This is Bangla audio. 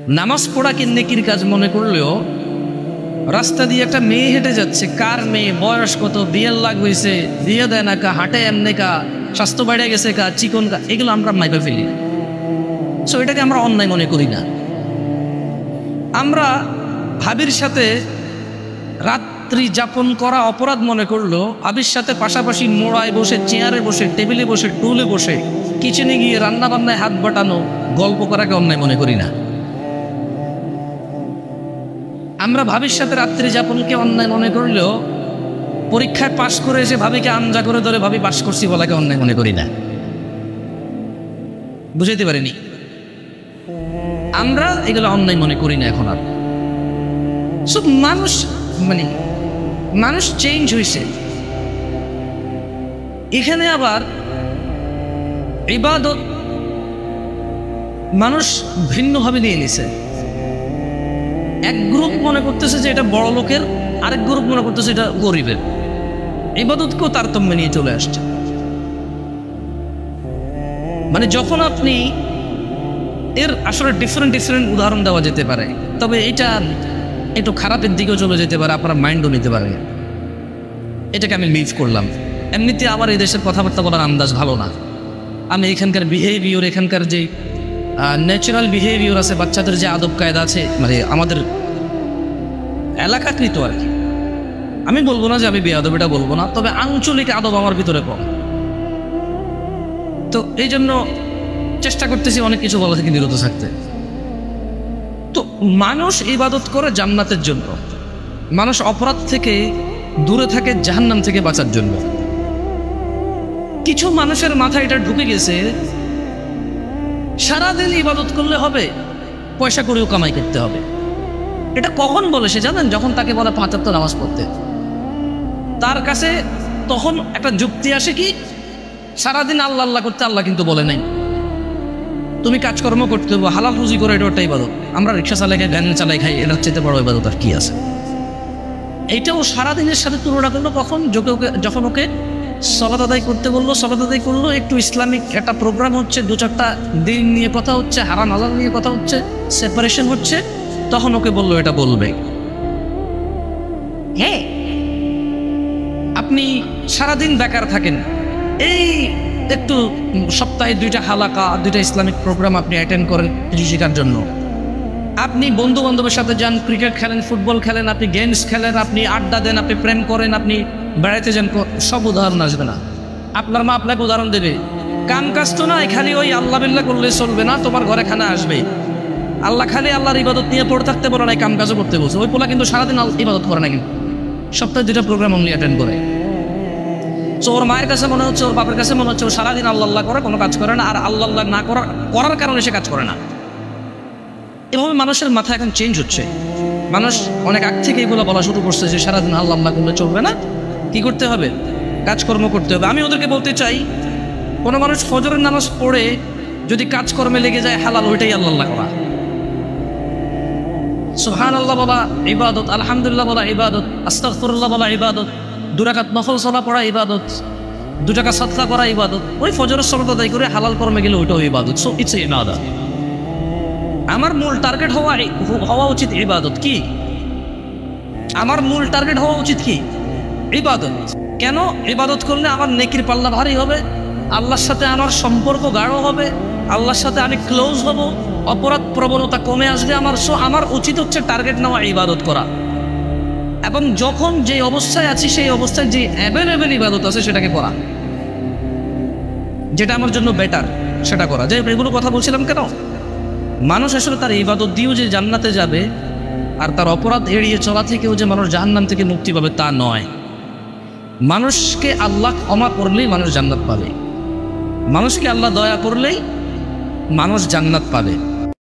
নামাজ পড়াকে নেকির কাজ মনে করলেও রাস্তা দিয়ে একটা মেয়ে হেঁটে যাচ্ছে, কার মেয়ে, বয়স কত, বিয়ের লাগ হয়েছে, বিয়ে দেয় না কা, হাঁটে এমনি কা, স্বাস্থ্য বেড়ে গেছে কা, চিকন কা, এগুলো আমরা মাইপে ফেলি। সো এটাকে আমরা অন্যায় মনে করি না। আমরা ভাবির সাথে রাত্রি যাপন করা অপরাধ মনে করলো, ভাবির সাথে পাশাপাশি মোড়ায় বসে, চেয়ারে বসে, টেবিলে বসে, টুলে বসে, কিচেনে গিয়ে রান্না বান্নায় হাত বাটানো, গল্প করাকে অন্যায় মনে করি না। আমরা ভাবির সাথে রাত্রি যাপনকে অন্যায় মনে করলেও পরীক্ষায় পাশ করে এসে ভাবিকে আঞ্জা করে ধরে ভাবি পাশ করছি বলাকে অন্যায় মনে করি না। বুঝাইতে পারিনি? আমরা এগুলো অন্যায় মনে করি না এখন আর। সব মানুষ চেঞ্জ হয়েছে। এখানে আবার ইবাদত মানুষ ভিন্নভাবে নিয়ে নিছে। এক গ্রুপ মনে করতেছে যে এটা বড় লোকের, আরেক গ্রুপ মনে করতেছে এটা গরিবের। ইবাদতকেও তারতম্য নিয়ে চলে আসছে। মানে যখন আপনি এর আসলে ডিফারেন্ট উদাহরণ দেওয়া যেতে পারে, তবে এটা একটু খারাপের দিকেও চলে যেতে পারে, আপনারা মাইন্ডও নিতে পারে। এটাকে আমি লিভ করলাম। এমনিতে আমার এই দেশের কথাবার্তা বলার আন্দাজ ভালো না। আমি এখানকার বিহেভিয়র, এখানকার যে ন্যাচারাল বিহেভিয়র আছে, বাচ্চাদের যে আদব কায়দা আছে, মানে আমাদের এলাকাকৃত আর কি, আমি বলবো না যে আমি বেয়াদব, এটা বলবো না, তবে আঞ্চলিক আদব আমার ভিতরে কম। তো এই জন্য চেষ্টা করতেছি অনেক কিছু বলা থেকে বিরত থাকতে। তো মানুষ ইবাদত করে জান্নাতের জন্য, মানুষ অপরাধ থেকে দূরে থাকে জাহান্নাম থেকে বাঁচার জন্য। কিছু মানুষের মাথায় এটা ঢুকে গেছে সারাদিন ইবাদত করলে হবে, পয়সা করেও কামাই করতে হবে। এটা কখন বলে সে জানেন? যখন তাকে বলে 5 ওয়াক্ত নামাজ পড়তে, তার কাছে তখন একটা যুক্তি আসে কি, সারাদিন আল্লাহ আল্লাহ করতে আল্লাহ কিন্তু বলে নাই তুমি কাজকর্ম করতে হবে, হালাল রুজি করে, এটা ওটাই ইবাদত। আমরা রিক্সা চালাই খাই, ভ্যান চালাই খাই, এটা হচ্ছে বড় ইবাদত আর কি আছে? এইটাও সারাদিনের সাথে তুলনা করলো কখন, যখন ওকে সালাত আদায় করতে বললো, সালাত আদায় করলো, একটু ইসলামিক একটা প্রোগ্রাম হচ্ছে, 2-4টা দিন নিয়ে কথা হচ্ছে, হারাম হালাল নিয়ে কথা হচ্ছে, সেপারেশন হচ্ছে, তখন ওকে বললো এটা বলবে। হ্যাঁ, আপনি সারাদিন বেকার থাকেন, এই একটু সপ্তাহে 2টা হালাকা, 2টা ইসলামিক প্রোগ্রাম আপনি অ্যাটেন্ড করেন কিছু শেখার জন্য। আপনি বন্ধু বান্ধবের সাথে যান, ক্রিকেট খেলেন, ফুটবল খেলেন, আপনি গেমস খেলেন, আপনি আড্ডা দেন, আপনি প্রেম করেন, আপনি বেড়াইতে যান, সব উদাহরণ আসবে না। আপনার মা আপনাকে উদাহরণ দেবে, কাম কাজ তো না, খালি ওই আল্লাহ বিল্লাহ করলে চলবে না, তোমার ঘরে খানা আসবে। আল্লাহ খালি আল্লাহর ইবাদত নিয়ে পড়ে থাকতে বলে না, কাম কাজও করতে বলছে। ওই পোলা কিন্তু সারাদিন ইবাদত করে না, কিন্তু সপ্তাহে 2টা প্রোগ্রাম অনলি অ্যাটেন্ড করে। তো ওর মায়ের কাছে মনে হচ্ছে, ওর বাপের কাছে মনে হচ্ছে ও সারাদিন আল্লাহ আল্লাহ করে, কোনো কাজ করে না, আর আল্লাহ আল্লাহ না করার কারণে সে কাজ করে না। এভাবে মানুষের মাথা এখন চেঞ্জ হচ্ছে। মানুষ অনেক আগ থেকে এগুলো বলা শুরু করছে যে সারাদিন আল্লাহ আল্লাহ করলে চলবে না, কি করতে হবে? কাজকর্ম করতে হবে। আমি ওদেরকে বলতে চাই, কোনো মানুষ ফজরের নামাজ পড়ে যদি কাজকর্মে লেগে যায়, হালাল ওইটাই আল্লাহ আল্লাহ করা। সুবহানাল্লাহ বলা ইবাদত, আলহামদুলিল্লাহ বলা ইবাদত, আস্তাগফিরুল্লাহ বলা ইবাদত, 2 রাকাত নফল সালাত পড়া ইবাদত, 2 টাকা সাদকা করা ইবাদত। ওই ফজরের সালাত আদায় করে হালাল কর্মে গেলে ওইটাও ইবাদত। সো ইটস ইবাদত। আমার মূল টার্গেট হওয়া উচিত ইবাদত। কি আমার মূল টার্গেট হওয়া উচিত? কি? ইবাদত। কেন? ইবাদত করলে আমার নেকির পাল্লা ভারী হবে, আল্লাহর সাথে আমার সম্পর্ক গাঢ় হবে, আল্লাহর সাথে আমি ক্লোজ হব, অপরাধ প্রবণতা কমে আসবে আমার। সো আমার উচিত হচ্ছে টার্গেট নেওয়া, ইবাদত করা, এবং যখন যে অবস্থায় আছি সেই অবস্থায় যে অ্যাভেলেবেল ইবাদত আছে সেটাকে করা, যেটা আমার জন্য বেটার সেটা করা। যে এগুলো কথা বলছিলাম কেন, মানুষ আসলে তার ইবাদত দিয়েও যে জান্নাতে যাবে, আর তার অপরাধ এড়িয়ে চলা থেকেও যে মানুষ জাহান্নাম থেকে মুক্তি পাবে তা নয়। মানুষকে আল্লাহ ক্ষমা করলেই মানুষ জান্নাত পাবে, মানুষকে আল্লাহ দয়া করলেই মানুষ জান্নাত পাবে।